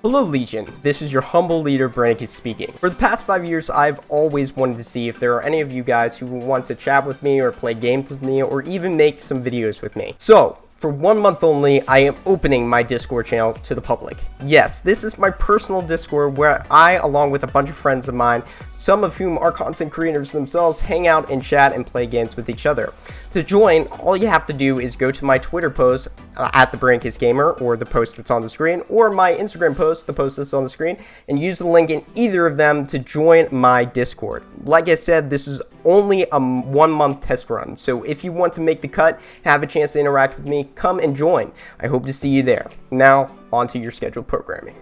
Hello Legion, this is your humble leader Brandocus speaking. For the past 5 years, I've always wanted to see if there are any of you guys who want to chat with me or play games with me or even make some videos with me. So, for 1 month only, I am opening my Discord channel to the public. Yes, this is my personal Discord where I, along with a bunch of friends of mine, some of whom are content creators themselves, hang out and chat and play games with each other. To join, all you have to do is go to my Twitter post at the Brandocus Gamer, or the post that's on the screen, or my Instagram post, the post that's on the screen, and use the link in either of them to join my Discord. Like I said, this is only a 1 month test run, so if you want to make the cut, have a chance to interact with me, come and join. I hope to see you there. Now, on to your scheduled programming.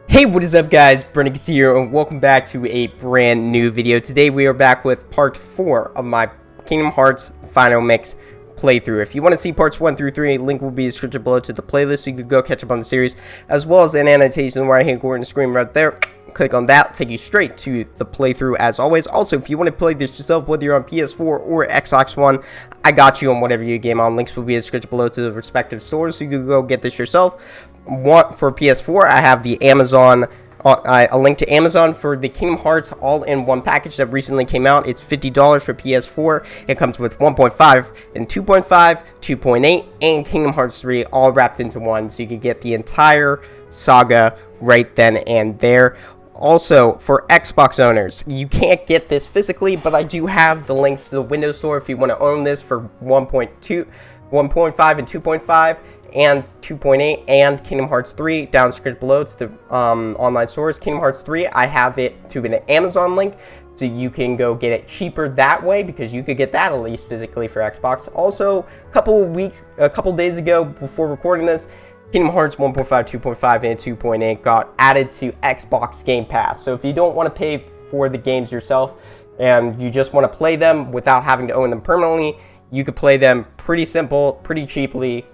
Hey, what is up guys, Brandocus here, and welcome back to a brand new video. Today we are back with part 4 of my Kingdom Hearts Final Mix playthrough. If you want to see parts 1 through 3, link will be description below to the playlist so you can go catch up on the series, as well as an annotation in the right hand corner of the screen right there. Click on that, take you straight to the playthrough as always. Also, if you want to play this yourself, whether you're on PS4 or Xbox One, I got you on whatever you game on. Links will be in the description below to the respective stores so you can go get this yourself. For PS4, I have the Amazon, a link to Amazon for the Kingdom Hearts all-in-one package that recently came out. It's $50 for PS4. It comes with 1.5 and 2.5, 2.8, and Kingdom Hearts 3 all wrapped into one, so you can get the entire saga right then and there. Also, for Xbox owners, you can't get this physically, but I do have the links to the Windows Store if you want to own this for 1.2, 1.5 and 2.5, and 2.8, and Kingdom Hearts 3 down description below to the online stores. Kingdom Hearts 3, I have it through an Amazon link, so you can go get it cheaper that way, because you could get that at least physically for Xbox. Also, a couple days ago, before recording this, Kingdom Hearts 1.5, 2.5, and 2.8 got added to Xbox Game Pass. So if you don't want to pay for the games yourself and you just want to play them without having to own them permanently, you could play them pretty simple, pretty cheaply,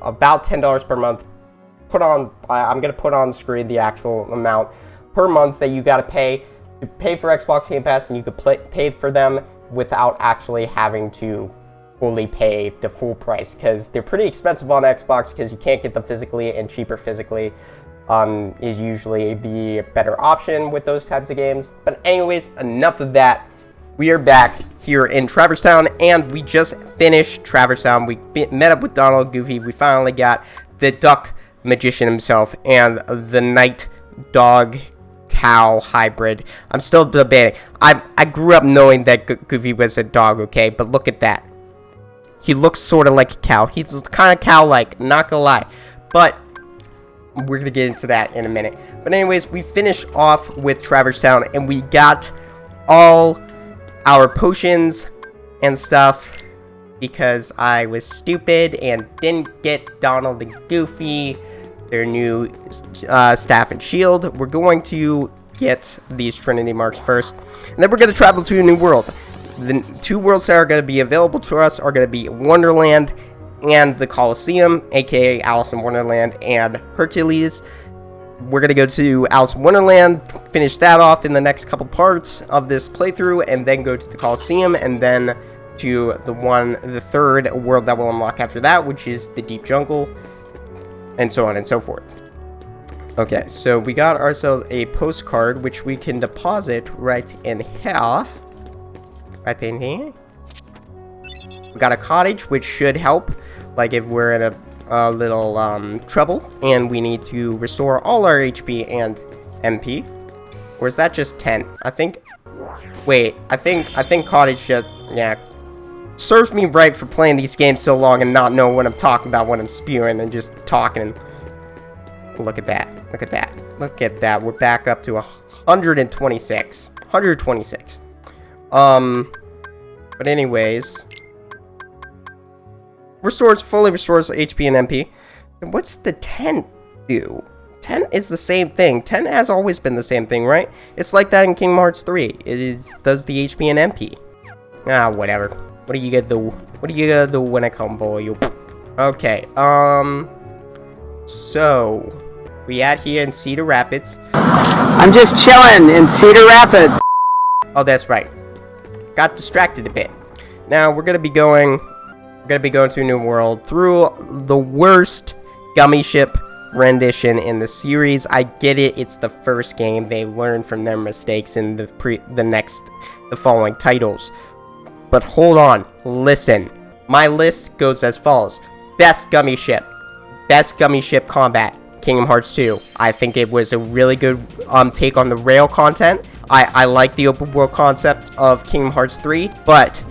about $10 per month. I'm going to put on screen the actual amount per month that you got to pay for Xbox Game Pass, and you could pay for them without actually having to fully pay the full price, because they're pretty expensive on Xbox because you can't get them physically, and cheaper physically is usually the better option with those types of games. But anyways, enough of that. We are back here in Traverse Town, and we just finished Traverse Town. We met up with Donald, Goofy. We finally got the duck magician himself and the night dog cow hybrid. I'm still debating. I grew up knowing that Goofy was a dog, okay? But look at that. He looks sort of like a cow. He's kind of cow-like, not gonna lie. But we're gonna get into that in a minute. But anyways, we finished off with Traverse Town, and we got all our potions and stuff because I was stupid and didn't get Donald and Goofy their new staff and shield. We're going to get these Trinity marks first, and then we're going to travel to a new world. The 2 worlds that are going to be available to us are going to be Wonderland and the Colosseum, aka Alice in Wonderland and Hercules. We're going to go to Alice in Wonderland, finish that off in the next couple parts of this playthrough, and then go to the Colosseum, and then to the third world that will unlock after that, which is the Deep Jungle, and so on and so forth. Okay, so we got ourselves a postcard, which we can deposit right in here. Right in here. We got a cottage, which should help, like if we're in a little trouble and we need to restore all our HP and MP. Or is that just 10? I think cottage just, yeah, serves me right for playing these games so long and not knowing what I'm talking about when I'm spewing and just talking. Look at that. Look at that. Look at that. We're back up to 126. 126. But anyways, fully restores HP and MP. And what's the 10 do? 10 is the same thing. 10 has always been the same thing, right? It's like that in Kingdom Hearts 3. Does the HP and MP. Ah, whatever. What are you gonna do? What are you gonna do when I come for you? Okay, so we out here in Cedar Rapids. I'm just chilling in Cedar Rapids. Oh, that's right. Got distracted a bit. Now we're gonna be going to a new world through the worst gummy ship rendition in the series. I get it, it's the first game. They learn from their mistakes in the following titles. But hold on, listen. My list goes as follows. Best gummy ship. Best gummy ship combat. Kingdom Hearts 2. I think it was a really good take on the rail content. I like the open world concept of Kingdom Hearts 3, but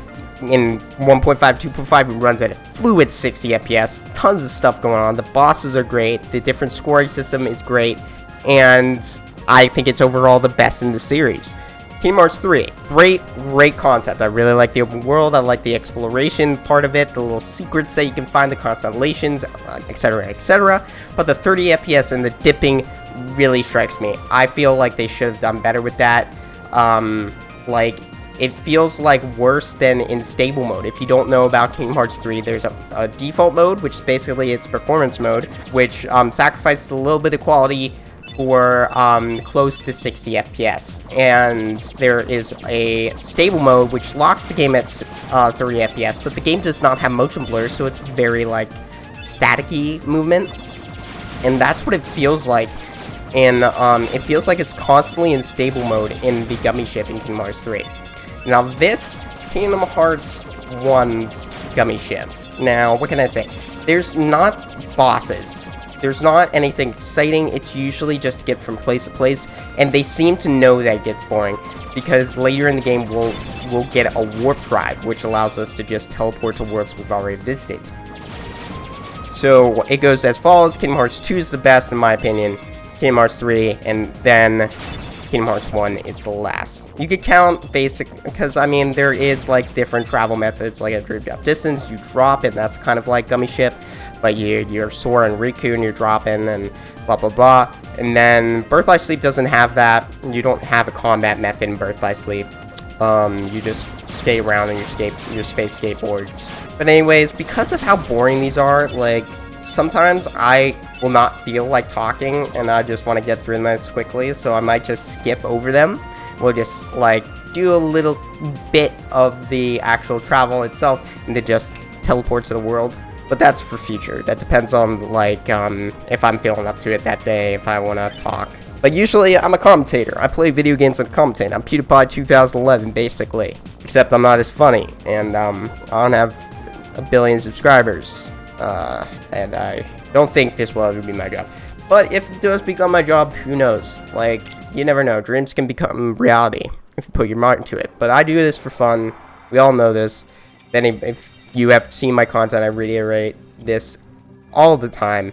in 1.5, 2.5, it runs at a fluid 60 FPS. Tons of stuff going on. The bosses are great. The different scoring system is great. And I think it's overall the best in the series. Kingdom Hearts 3. Great concept. I really like the open world. I like the exploration part of it. The little secrets that you can find, the constellations, etc., etc. But the 30 FPS and the dipping really strikes me. I feel like they should have done better with that. It feels like worse than in stable mode. If you don't know about Kingdom Hearts 3, there's a default mode, which is basically its performance mode, which sacrifices a little bit of quality for close to 60 FPS. And there is a stable mode, which locks the game at 30 FPS, but the game does not have motion blur, so it's very, like, staticky movement. And that's what it feels like. And it feels like it's constantly in stable mode in the gummy ship in Kingdom Hearts 3. Now this, Kingdom Hearts 1's gummy ship. Now, what can I say? There's not bosses. There's not anything exciting. It's usually just to get from place to place. And they seem to know that it gets boring. Because later in the game, we'll get a warp drive, which allows us to just teleport to worlds we've already visited. So, it goes as follows. Kingdom Hearts 2 is the best, in my opinion. Kingdom Hearts 3, and then Kingdom Hearts 1 is the last. You could count basic, because, I mean, there is, like, different travel methods, like a drop distance, you drop, and that's kind of like Gummy Ship, but you're Sora and Riku, and you're dropping, and blah, blah, blah. And then Birth by Sleep doesn't have that. You don't have a combat method in Birth by Sleep. You just skate around on your space skateboards. But anyways, because of how boring these are, like, sometimes I will not feel like talking, and I just want to get through them as quickly, so I might just skip over them. We'll just, like, do a little bit of the actual travel itself, and then just teleport to the world. But that's for future. That depends on, like, if I'm feeling up to it that day, if I want to talk. But usually, I'm a commentator. I play video games and commentate. I'm PewDiePie 2011, basically. Except I'm not as funny, and I don't have a billion subscribers. And I don't think this will ever be my job. But if it does become my job, who knows? Like, you never know. Dreams can become reality if you put your mind into it. But I do this for fun. We all know this. Then if you have seen my content, I reiterate this all the time.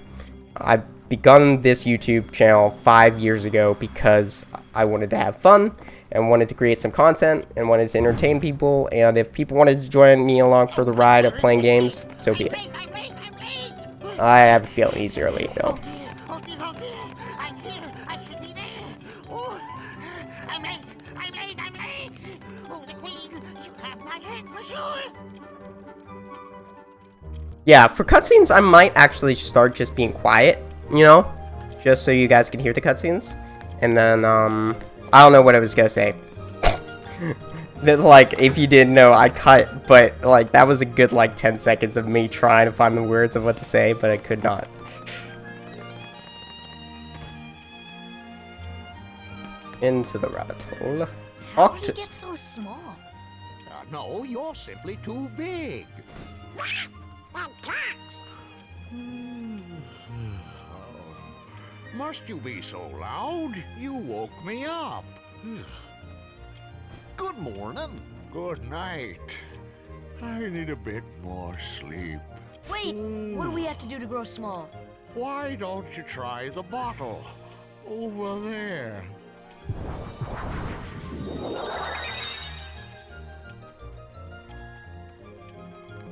I've begun this YouTube channel 5 years ago because I wanted to have fun and wanted to create some content and wanted to entertain people. And if people wanted to join me along for the ride of playing games, so be it. I have a feeling he's early, though. I'm here. I should be there. Oh, I'm late. Oh, the queen. She'll have my head for sure. Yeah, for cutscenes, I might actually start just being quiet, you know? Just so you guys can hear the cutscenes. And then, I don't know what I was gonna say. That, like, if you didn't know, I cut, but, like, that was a good, like, 10 seconds of me trying to find the words of what to say, but I could not. Into the rabbit hole. How did he get so small? No, you're simply too big. That clocks. Must you be so loud? You woke me up. Good morning. Good night. I need a bit more sleep. Wait, what do we have to do to grow small? Why don't you try the bottle? Over there.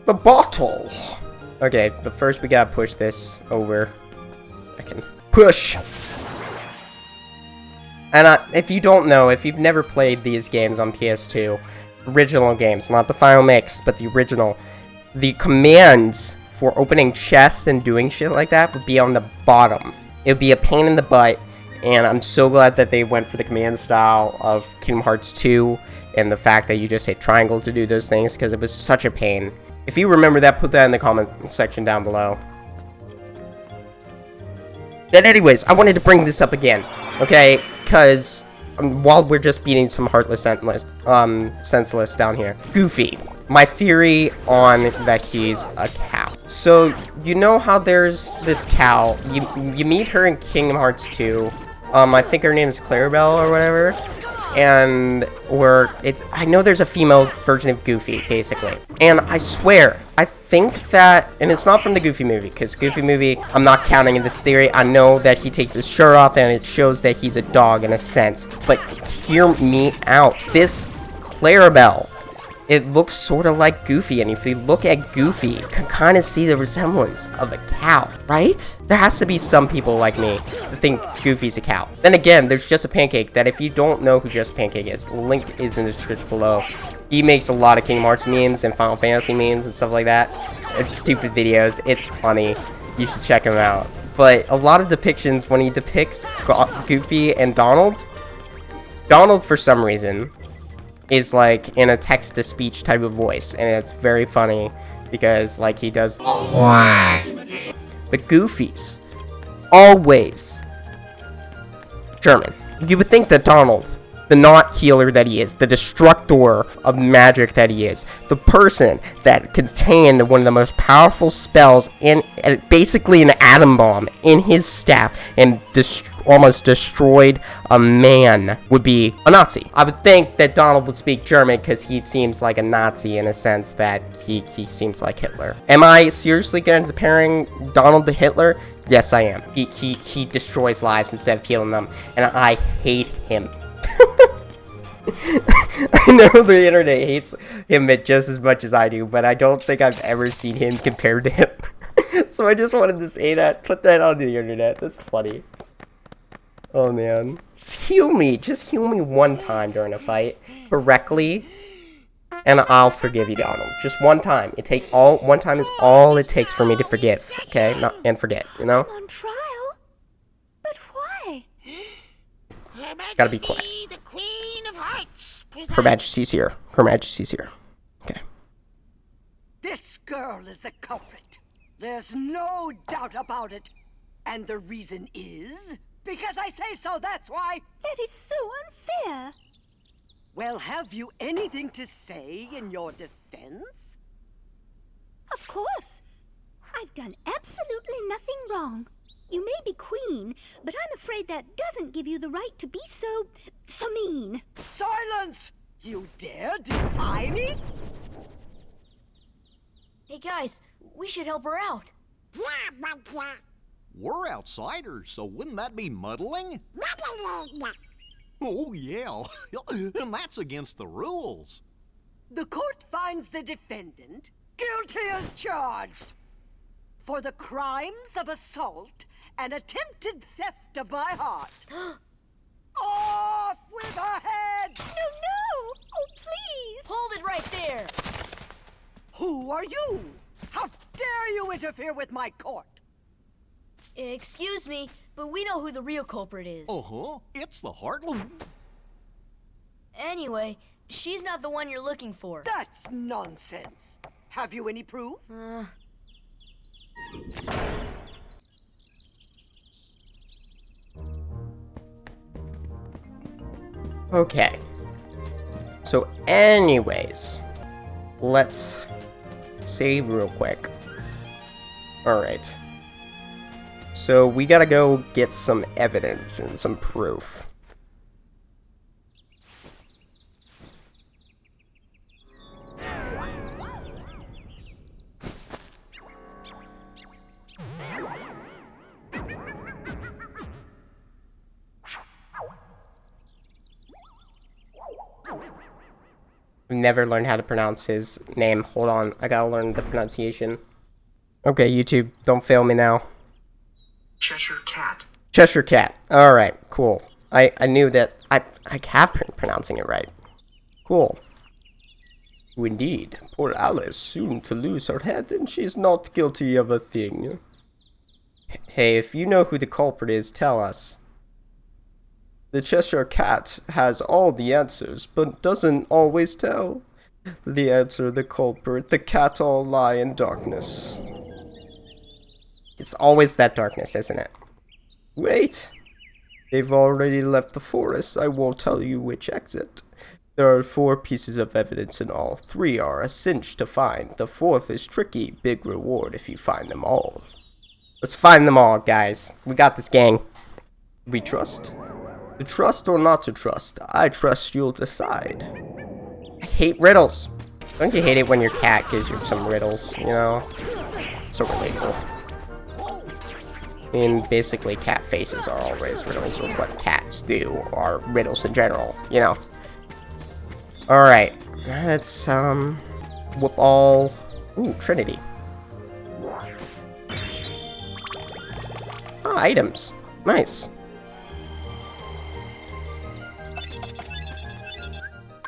The bottle! Okay, but first we gotta push this over. I can push! And if you don't know, if you've never played these games on PS2, original games, not the final mix, but the original, the commands for opening chests and doing shit like that would be on the bottom. It would be a pain in the butt, and I'm so glad that they went for the command style of Kingdom Hearts 2, and the fact that you just hit triangle to do those things, because it was such a pain. If you remember that, put that in the comment section down below. Then anyways, I wanted to bring this up again, okay? Because while we're just beating some heartless senseless down here. Goofy. My theory on that he's a cow. So, you know how there's this cow, you meet her in Kingdom Hearts 2, I think her name is Clarabelle or whatever, and I know there's a female version of Goofy, basically, and I swear, I think that, and it's not from the Goofy movie, because Goofy movie, I'm not counting in this theory, I know that he takes his shirt off, and it shows that he's a dog in a sense, but hear me out, this Clarabelle, it looks sort of like Goofy, and if you look at Goofy, you can kind of see the resemblance of a cow, right? There has to be some people like me that think Goofy's a cow. Then again, there's Just a Pancake, that if you don't know who Just a Pancake is, the link is in the description below. He makes a lot of Kingdom Hearts memes and Final Fantasy memes and stuff like that. It's stupid videos, it's funny, you should check him out. But a lot of depictions, when he depicts Goofy and Donald, for some reason, is like in a text-to-speech type of voice, and it's very funny because like he does the Goofies always German. You would think that Donald, the not healer that he is, the destructor of magic that he is, the person that contained one of the most powerful spells in basically an atom bomb in his staff and almost destroyed a man, would be a Nazi. I would think that Donald would speak German because he seems like a Nazi in a sense that he seems like Hitler. Am I seriously comparing Donald to Hitler? Yes, I am. He destroys lives instead of healing them, and I hate him. I know the internet hates him just as much as I do, but I don't think I've ever seen him compared to Hitler. So I just wanted to say that, put that on the internet. That's funny. Oh man. Just heal me one time during a fight correctly, and I'll forgive you, Donald. Just one time. One time is all it takes for me to forgive, okay? And forget, you know? On trial? But why? Gotta be quiet. The Queen of Hearts. Her Majesty's here. Her Majesty's here. Okay. This girl is the culprit. There's no doubt about it. And the reason is... because I say so, that's why. That is so unfair. Well, have you anything to say in your defense? Of course. I've done absolutely nothing wrong. You may be queen, but I'm afraid that doesn't give you the right to be so mean. Silence! You dare defy me? Hey guys, we should help her out. We're outsiders, so wouldn't that be muddling? Oh, yeah. And that's against the rules. The court finds the defendant guilty as charged for the crimes of assault and attempted theft of my heart. Off with her head! No! Oh, please! Hold it right there! Who are you? How dare you interfere with my court? Excuse me, but we know who the real culprit is. Uh-huh. It's the Heartland. Anyway, she's not the one you're looking for. That's nonsense. Have you any proof? Okay. So anyways, let's save real quick. Alright. So we gotta go get some evidence and some proof. Never learned how to pronounce his name. Hold on, I gotta learn the pronunciation. Okay, YouTube, don't fail me now. Cheshire Cat. Cheshire Cat. Alright, cool. I knew that. I have been pronouncing it right. Cool. Indeed. Poor Alice, soon to lose her head, and she's not guilty of a thing. Hey, if you know who the culprit is, tell us. The Cheshire Cat has all the answers, but doesn't always tell. The answer, the culprit, the cat all lie in darkness. It's always that darkness, isn't it? Wait! They've already left the forest. I won't tell you which exit. There are 4 pieces of evidence in all. 3 are a cinch to find. The 4th is tricky. Big reward if you find them all. Let's find them all, guys. We got this, gang. We trust? To trust or not to trust? I trust you'll decide. I hate riddles. Don't you hate it when your cat gives you some riddles, you know? So relatable. I mean, basically, cat faces are always riddles, or what cats do are riddles in general, you know? Alright, let's, whoop all... Ooh, Trinity. Oh, items. Nice.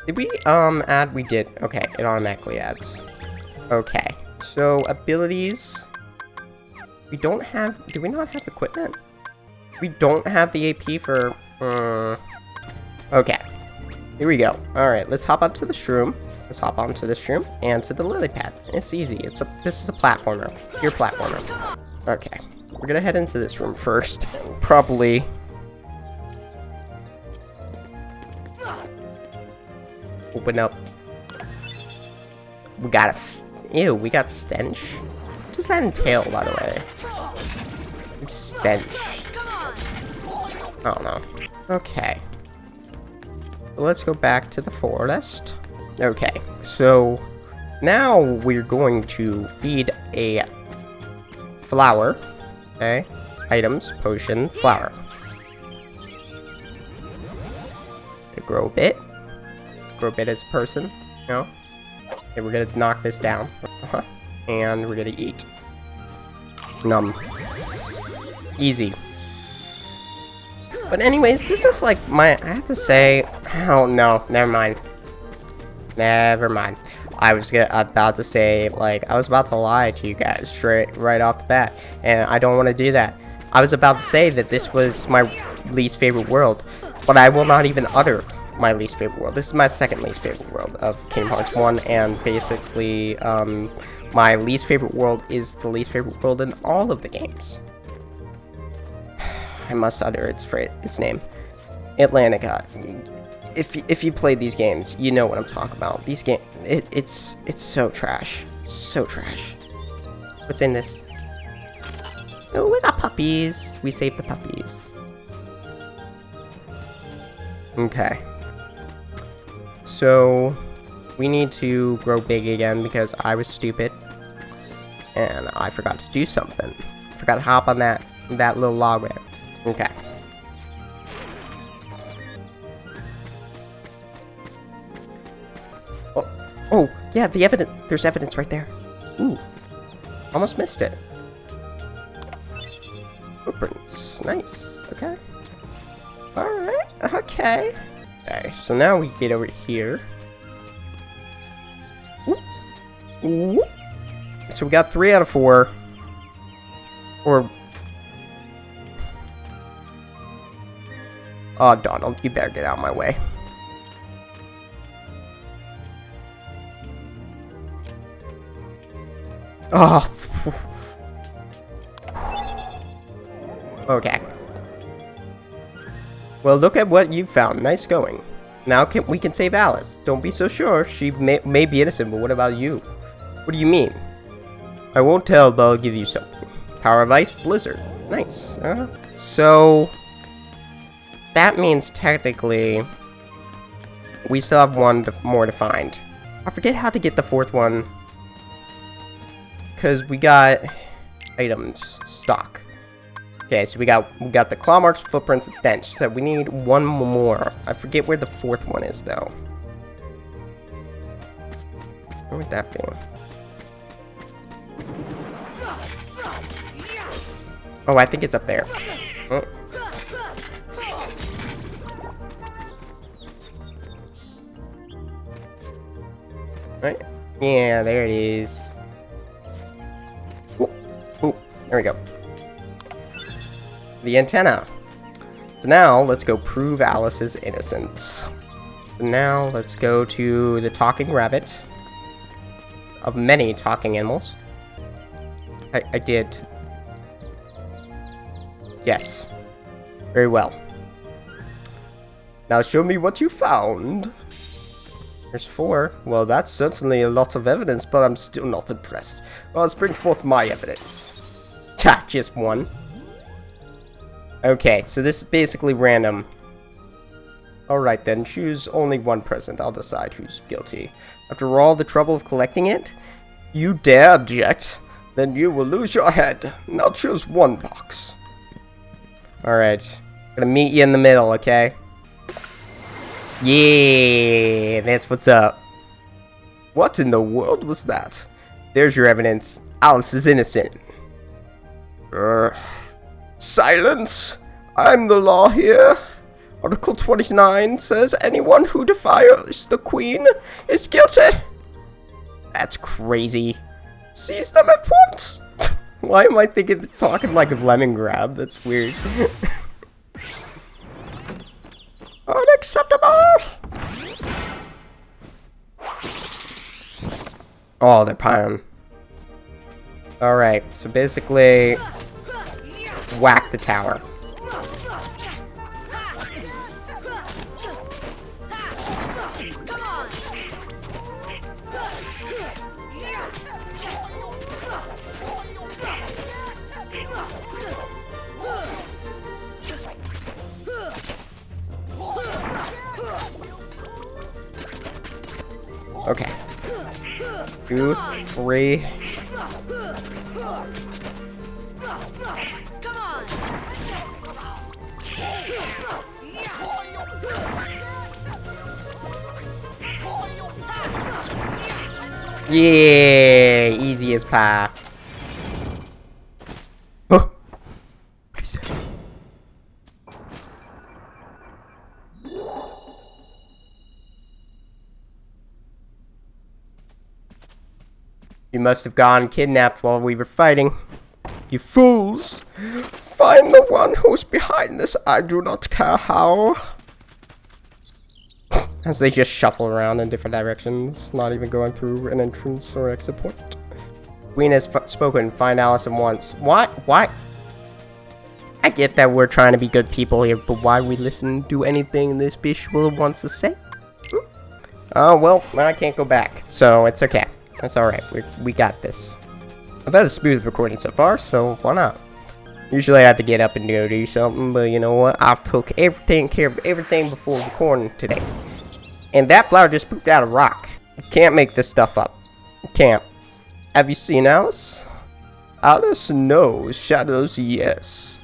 Did we, add? We did. Okay, it automatically adds. Okay, so abilities... We don't have... Do we not have equipment? We don't have the AP for... Okay. Here we go. Alright, let's hop onto the shroom. Let's hop onto the shroom and to the lily pad. It's easy. This is a platformer. Pure platformer. Okay. We're gonna head into this room first. Probably... Open up. We got a... Ew, we got stench. What does that entail, by the way? Stench. I don't know. Okay. Let's go back to the forest. Okay, so now we're going to feed a flower. Okay. Items, potion, flower. Grow a bit. Grow a bit as a person, you know? Okay, we're gonna knock this down. And we're gonna eat. Num. Easy. But anyways, this is like my... I have to say... Oh, no. Never mind. Never mind. I was about to say, like... I was about to lie to you guys right off the bat. And I don't want to do that. I was about to say that this was my least favorite world. But I will not even utter my least favorite world. This is my second least favorite world of Kingdom Hearts 1. And basically, my least favorite world is the least favorite world in all of the games. I must utter its name. Atlantica. If you played these games, you know what I'm talking about. These games, it's so trash. So trash. What's in this? Oh, we got puppies. We saved the puppies. Okay. So, we need to grow big again because I was stupid. And I forgot to do something. Forgot to hop on that little log there. Okay. Oh, yeah, the evidence. There's evidence right there. Ooh. Almost missed it. Footprints. Nice. Okay. Alright. Okay. Okay, so now we get over here. Ooh. So we got 3 out of 4. Or... Oh, Donald, you better get out of my way. Oh. Okay. Well, look at what you found. Nice going. Now we can save Alice. Don't be so sure. She may be innocent, but what about you? What do you mean? I won't tell, but I'll give you something. Power of Ice Blizzard. Nice. So... That means technically we still have one more to find. I forget how to get the 4th one because we got items stock. Okay, so we got the claw marks, footprints, and stench. So we need one more. I forget where the 4th one is though. Where would that be? Oh, I think it's up there. Oh. Right? Yeah, there it is. Ooh, ooh, there we go. The antenna. So now, let's go prove Alice's innocence. So now, let's go to the talking rabbit. Of many talking animals. I did. Yes. Very well. Now show me what you found. There's 4. Well, that's certainly a lot of evidence, but I'm still not impressed. Well, let's bring forth my evidence. Ha! Just 1. Okay, so this is basically random. Alright then, choose only one present. I'll decide who's guilty. After all the trouble of collecting it, you dare object, then you will lose your head. Now choose one box. Alright, gonna meet you in the middle, okay? Yeah, that's what's up. What in the world was that? There's your evidence. Alice is innocent. Silence! I'm the law here. Article 29 says anyone who defies the Queen is guilty. That's crazy. Seize them at once. Why am I talking like a lemon grab? That's weird. Unacceptable! Oh, they're piling. Alright, so basically, whack the tower. Okay. 2, 3. Yeah, easy as pie. Oh. What is that? You must have gone kidnapped while we were fighting. You fools! Find the one who's behind this, I do not care how. As they just shuffle around in different directions, not even going through an entrance or exit point. Queen has spoken. Find Alice at once. What? What? I get that we're trying to be good people here, but why we listen to anything this bitch wants to say? Oh, well, I can't go back, so it's okay. That's alright. We got this. About a smooth recording so far, so why not? Usually I have to get up and go do something, but you know what? I've took care of everything before recording today. And that flower just pooped out a rock. You can't make this stuff up. You can't. Have you seen Alice? Alice, no. Shadows, yes.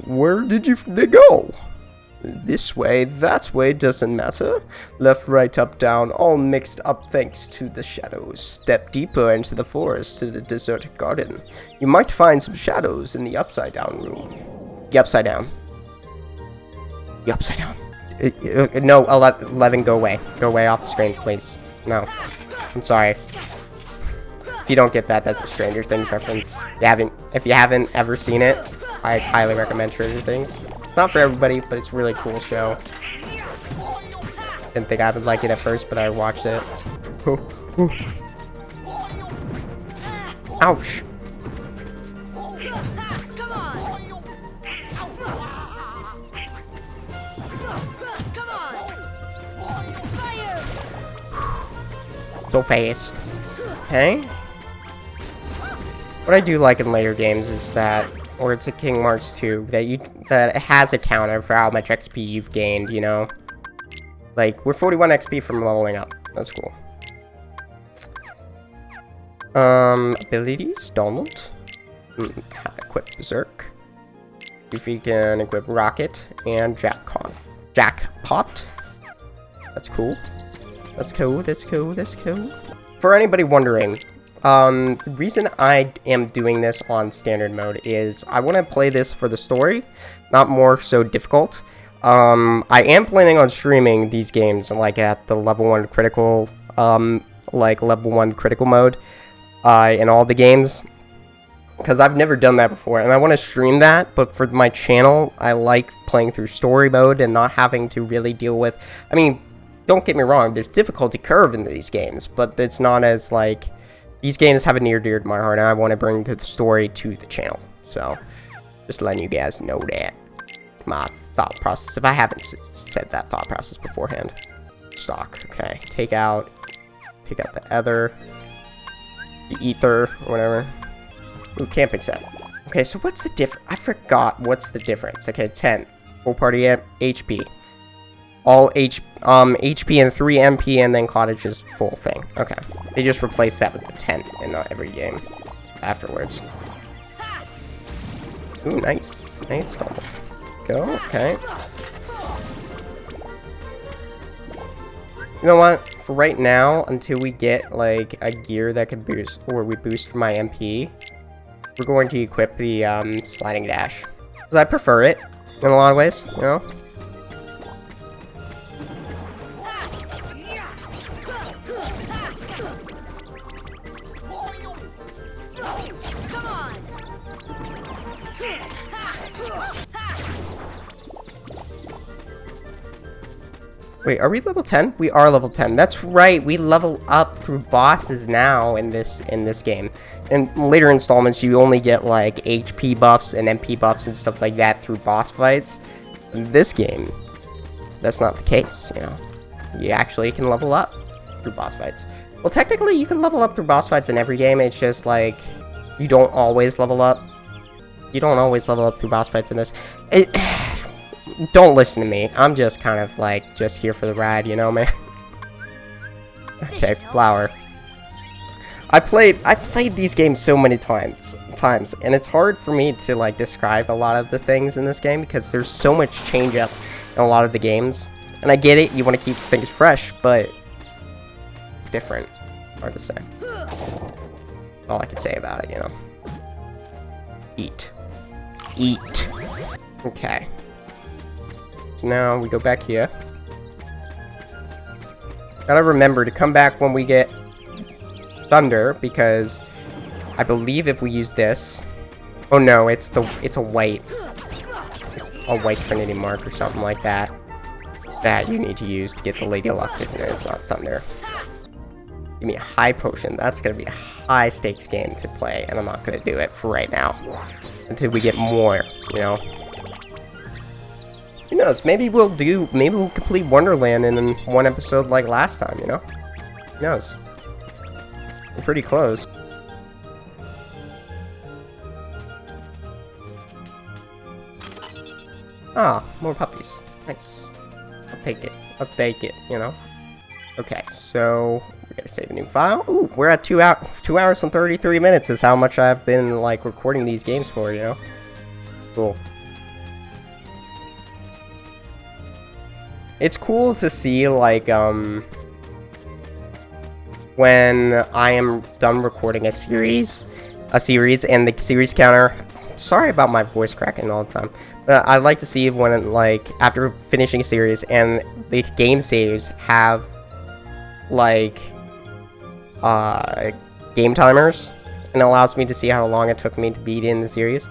Where did they go? This way, that way, doesn't matter. Left, right, up, down, all mixed up thanks to the shadows. Step deeper into the forest to the deserted garden. You might find some shadows in the upside down room. The upside down. The upside down. No, 11, go away. Go away off the screen, please. No. I'm sorry. If you don't get that, that's a Stranger Things reference. If you haven't ever seen it, I highly recommend Stranger Things. It's not for everybody, but it's a really cool show. Didn't think I would like it at first, but I watched it. Ouch. So fast. Okay. What I do like in later games is that, or it's a Kingdom Hearts 2, that it has a counter for how much XP you've gained, you know? Like, we're 41 XP from leveling up. That's cool. Abilities, Donald. Equip Berserk. If you can equip Rocket and Jackpot. That's cool. That's cool, that's cool, that's cool. For anybody wondering, the reason I am doing this on standard mode is I want to play this for the story, not more so difficult. I am planning on streaming these games like at the level 1 critical, level 1 critical mode, in all the games, because I've never done that before, and I want to stream that, but for my channel, I like playing through story mode and not having to really deal with, I mean, don't get me wrong, there's difficulty curve in these games, but it's not as, like, these games have a near dear to my heart, and I want to bring the story to the channel. So, just letting you guys know that. my thought process if I haven't said that thought process beforehand. Stock, okay. Take out the ether, the ether, or whatever. Ooh, camping set. Okay, so what's the difference? I forgot what's the difference. Okay, 10. Full party HP. All HP and 3 MP, and then cottage is full thing. Okay. They just replaced that with the 10 in every game afterwards. Ooh, nice. Nice. Go, okay. You know what? For right now, until we get, like, a gear that can boost, or we boost my MP, we're going to equip the, sliding dash. Because I prefer it, in a lot of ways, you know? Wait, are we level 10? We are level 10. That's right. We level up through bosses now in this game. In later installments, you only get like HP buffs and MP buffs and stuff like that through boss fights. In this game, that's not the case, you know. You actually can level up through boss fights. Well, technically, you can level up through boss fights in every game. It's just like you don't always level up. You don't always level up through boss fights in this. Don't listen to me. I'm just kind of like just here for the ride, you know, man. Okay, flower. I played these games so many times, and it's hard for me to like describe a lot of the things in this game because there's so much change up in a lot of the games. And I get it, you want to keep things fresh, but it's different. Hard to say. All I can say about it, you know. Eat. Eat. Okay. So now we go back here. Gotta remember to come back when we get thunder, because I believe if we use this, oh no, it's a white Trinity mark or something like that you need to use to get the Lady Luck, isn't it? It's not thunder. Give me a high potion. That's gonna be a high stakes game to play, and I'm not gonna do it for right now until we get more, you know. Who knows? Maybe we'll complete Wonderland in one episode like last time, you know? Who knows? We're pretty close. Ah, more puppies. Nice. I'll take it, you know? Okay, so we're gonna save a new file. Ooh, we're at 2 hours and 33 minutes is how much I've been, like, recording these games for, you know? Cool. It's cool to see, like, when I am done recording a series, and the series counter, sorry about my voice cracking all the time, but I like to see when, like, after finishing a series, and the game saves have, like, game timers, and it allows me to see how long it took me to beat in the series,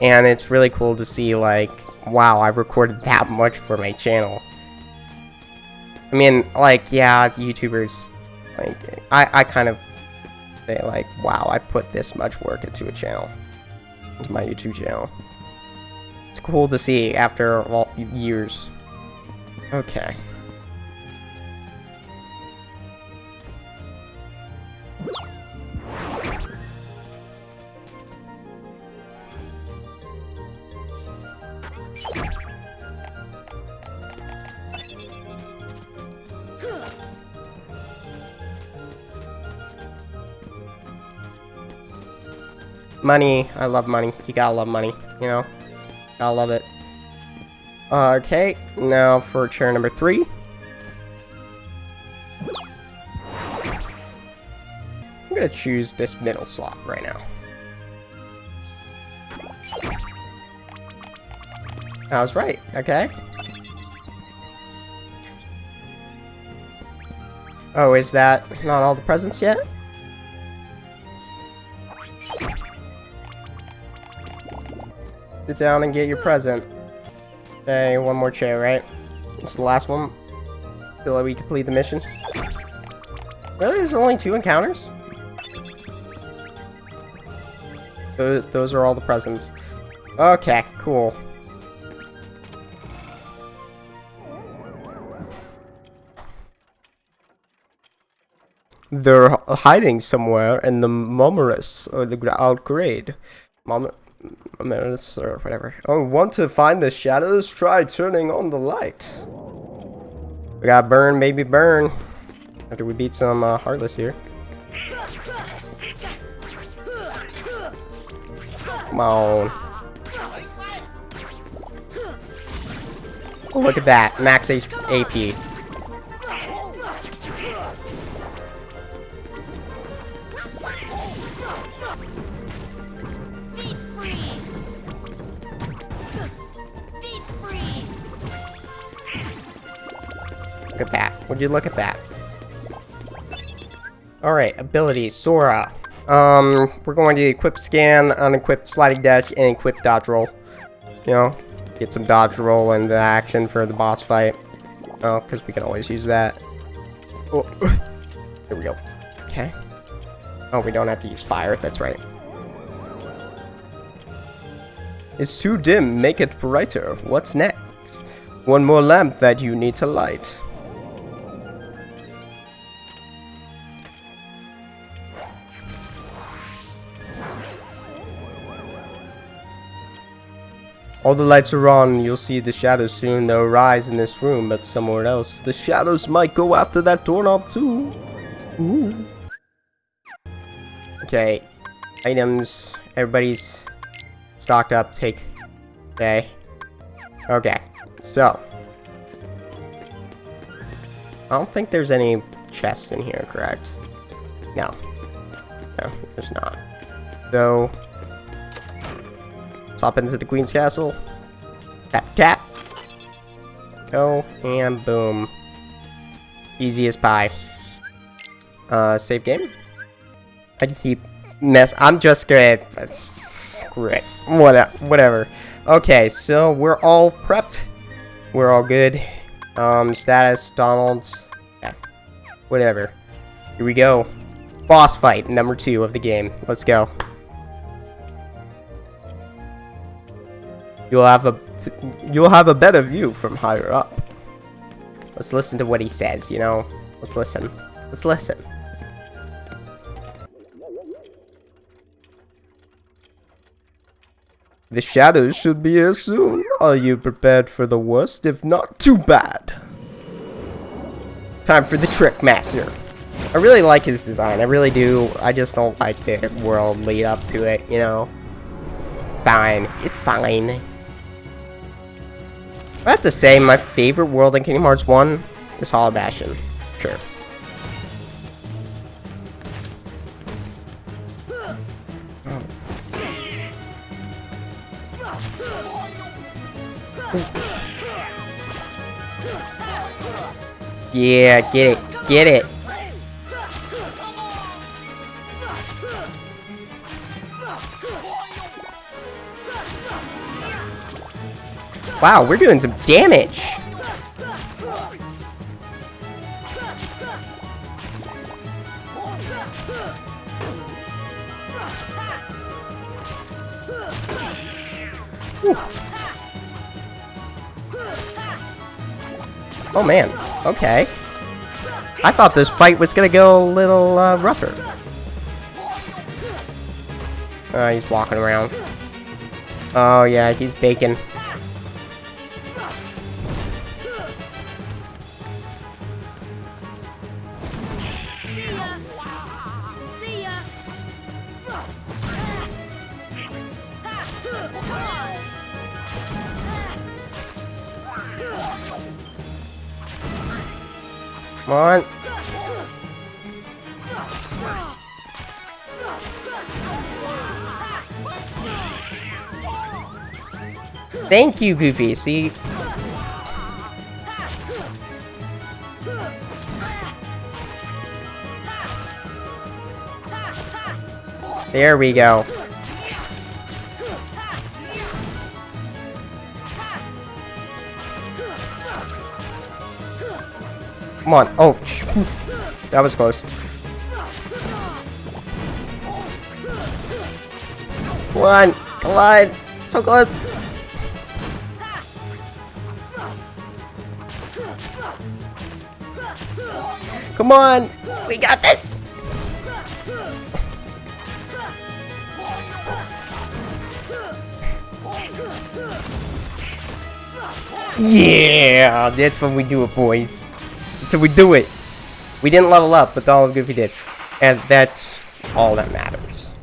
and it's really cool to see, like, wow, I've recorded that much for my channel. I mean, like, yeah, YouTubers, like, I kind of say, like, wow, I put this much work into a channel, into my YouTube channel. It's cool to see after all years. Okay. Money. I love money. You gotta love money, you know? Gotta love it. Okay, now for chair number 3. I'm gonna choose this middle slot right now. I was right, okay. Oh, is that not all the presents yet? Sit down and get your present. Okay, one more chair, right? It's the last one. Till we complete the mission. Really? There's only 2 encounters? Those are all the presents. Okay, cool. They're hiding somewhere in the Momerus or the outgrade. Momerus or whatever. Oh, want to find the shadows? Try turning on the light. We got burn, baby, burn. After we beat some Heartless here. Come on. Oh, look at that. Max AP. Look at that. Would you look at that? Alright, abilities. Sora. We're going to equip scan, unequip sliding dash, and equip dodge roll. You know, get some dodge roll into action for the boss fight. Oh, because we can always use that. Oh, here we go. Okay. Oh, we don't have to use fire. That's right. It's too dim. Make it brighter. What's next? One more lamp that you need to light. All the lights are on. You'll see the shadows soon. They'll rise in this room, but somewhere else. The shadows might go after that doorknob too. Ooh. Okay. Items. Everybody's stocked up. Take. Okay. Okay. So. I don't think there's any chests in here, correct? No. No, there's not. So. Let's hop into the Queen's Castle. Tap, tap. Go, and boom. Easy as pie. Save game? I keep I'm just gonna screw it. Whatever. Okay, so we're all prepped. We're all good. Status, Donald. Yeah. Whatever. Here we go. Boss fight, number 2 of the game. Let's go. You'll have a better view from higher up. Let's listen to what he says, you know? Let's listen. Let's listen. The shadows should be here soon. Are you prepared for the worst? If not, too bad. Time for the Trick Master. I really like his design. I really do. I just don't like the world lead up to it, you know? Fine. It's fine. I have to say, my favorite world in Kingdom Hearts 1 is Hollow Bastion. Sure. Yeah, get it. Get it. Wow, we're doing some damage. Whew. Oh man, okay. I thought this fight was gonna go a little rougher. He's walking around. Oh yeah, he's baking. Come on. Thank you, Goofy. See? There we go. Come on. Oh, that was close. Come on. Come on. So close. Come on. We got this. Yeah, that's when we do it, boys. That's how we do it. We didn't level up, but Donald and Goofy did. And that's all that matters.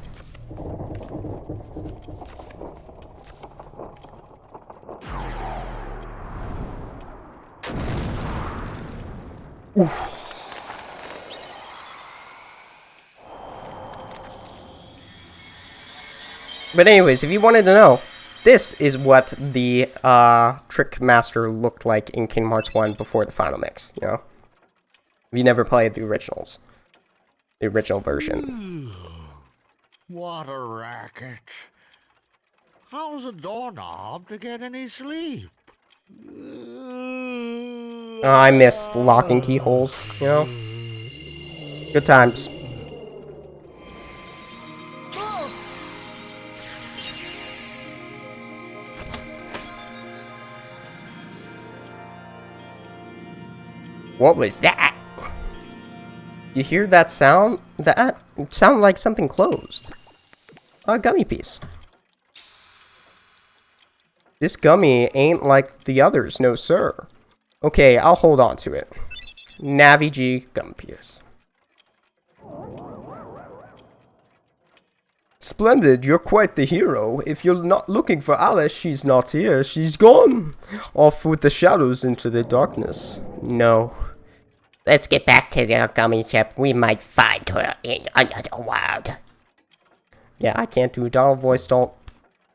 Oof. But anyways, if you wanted to know, this is what the Trick Master looked like in Kingdom Hearts 1 before the final mix, you know? If you never played the originals. The original version. What a racket. How's a doorknob to get any sleep? I missed lock and key holes, you know? Good times. What was that? You hear that sound? That sounded like something closed. A gummy piece. This gummy ain't like the others, no sir. Okay, I'll hold on to it. Navi G gummy piece. Splendid, you're quite the hero. If you're not looking for Alice, she's not here. She's gone. Off with the shadows into the darkness. No. Let's get back to the gummy ship. We might find her in another world. Yeah, I can't do a Donald voice. Don't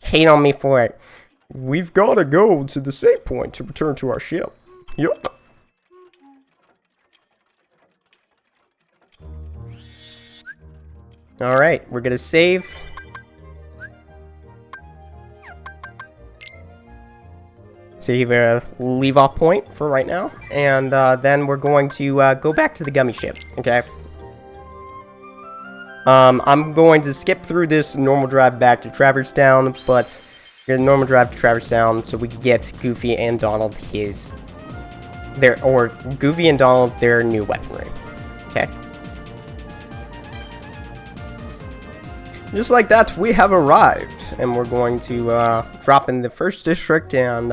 hate on me for it. We've got to go to the save point to return to our ship. Yup. Alright, we're gonna save. Save a leave off point for right now. And then we're going to go back to the gummy ship, okay? I'm going to skip through this normal drive back to Traverse Town, but here's a normal drive to Traverse Town so we can get Goofy and Donald Goofy and Donald their new weaponry. Okay. Just like that, we have arrived, and we're going to drop in the first district and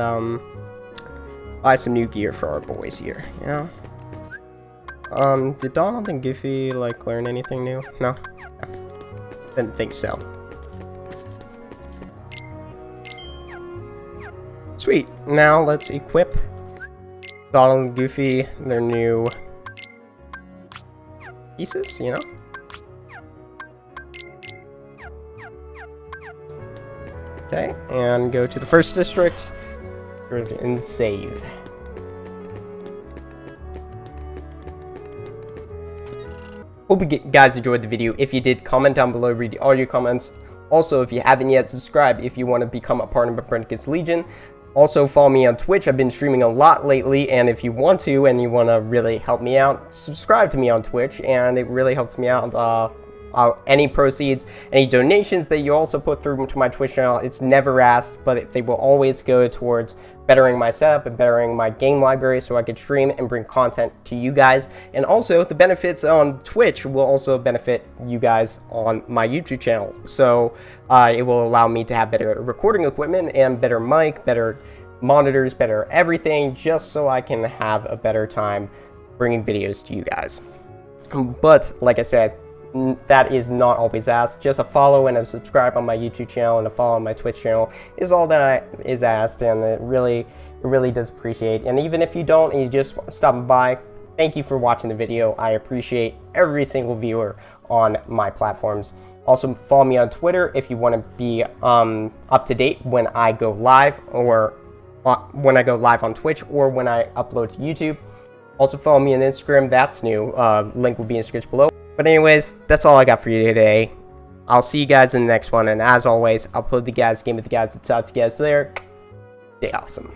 buy some new gear for our boys here. Yeah. Did Donald and Goofy like learn anything new? No. Didn't think so. Sweet. Now let's equip Donald and Goofy their new pieces, you know? Okay, and go to the first district and save. Hope you guys enjoyed the video. If you did, comment down below, read all your comments. Also, if you haven't yet, subscribe if you want to become a part of Brandocus Legion. Also, follow me on Twitch. I've been streaming a lot lately, and if you want to and you want to really help me out, subscribe to me on Twitch, and it really helps me out. Any proceeds, any donations that you also put through to my Twitch channel, it's never asked, but they will always go towards bettering my setup and bettering my game library so I could stream and bring content to you guys. And also, the benefits on Twitch will also benefit you guys on my YouTube channel. So it will allow me to have better recording equipment and better mic, better monitors, better everything, just so I can have a better time bringing videos to you guys. But like I said, that is not always asked. Just a follow and a subscribe on my YouTube channel and a follow on my Twitch channel is all that is asked, and it really does appreciate. And even if you don't and you just stop by, thank you for watching the video. I appreciate every single viewer on my platforms. Also, follow me on Twitter if you want to be up to date when I go live, or when I go live on Twitch, or when I upload to YouTube. Also, follow me on Instagram. That's new. Link will be in the description below. But anyways, that's all I got for you today. I'll see you guys in the next one, and as always, I'll play the guys game with the guys to talk to you guys there. Stay awesome.